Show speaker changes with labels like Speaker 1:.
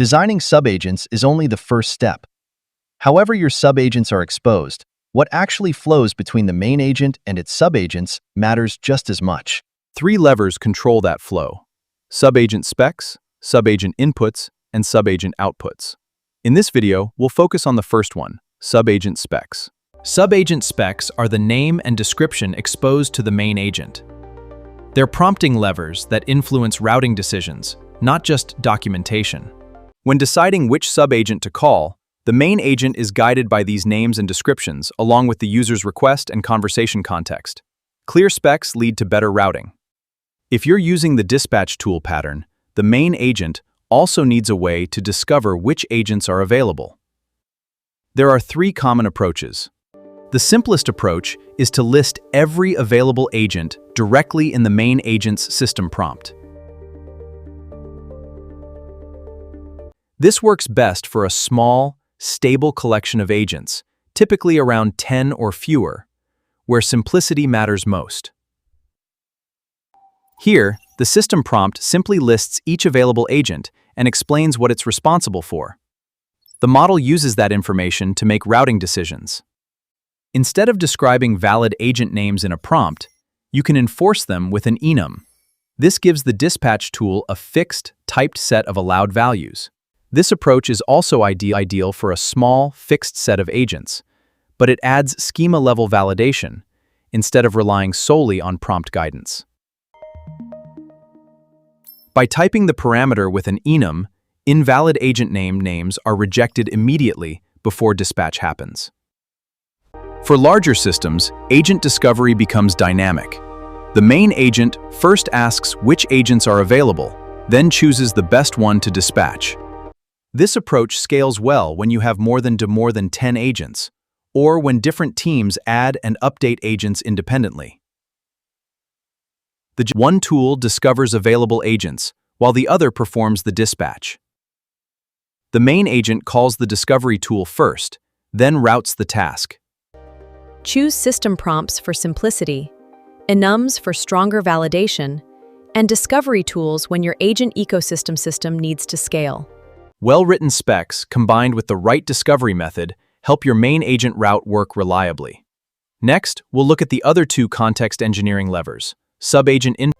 Speaker 1: Designing subagents is only the first step. However your subagents are exposed, what actually flows between the main agent and its subagents matters just as much.
Speaker 2: 3 levers control that flow: Subagent Specs, Subagent Inputs, and Subagent Outputs. In this video, we'll focus on the first one, Subagent Specs. Subagent specs are the name and description exposed to the main agent. They're prompting levers that influence routing decisions, not just documentation. When deciding which subagent to call, the main agent is guided by these names and descriptions along with the user's request and conversation context. Clear specs lead to better routing. If you're using the dispatch tool pattern, the main agent also needs a way to discover which agents are available. There are 3 common approaches. The simplest approach is to list every available agent directly in the main agent's system prompt. This works best for a small, stable collection of agents, typically around 10 or fewer, where simplicity matters most. Here, the system prompt simply lists each available agent and explains what it's responsible for. The model uses that information to make routing decisions. Instead of describing valid agent names in a prompt, you can enforce them with an enum. This gives the dispatch tool a fixed, typed set of allowed values. This approach is also ideal for a small, fixed set of agents, but it adds schema-level validation instead of relying solely on prompt guidance. By typing the parameter with an enum, invalid agent names are rejected immediately before dispatch happens. For larger systems, agent discovery becomes dynamic. The main agent first asks which agents are available, then chooses the best one to dispatch. This approach scales well when you have more than 10 agents, or when different teams add and update agents independently. The one tool discovers available agents, while the other performs the dispatch. The main agent calls the discovery tool first, then routes the task.
Speaker 3: Choose system prompts for simplicity, enums for stronger validation, and discovery tools when your agent ecosystem system needs to scale.
Speaker 2: Well-written specs combined with the right discovery method help your main agent route work reliably. Next, we'll look at the other 2 context engineering levers, Subagent Inputs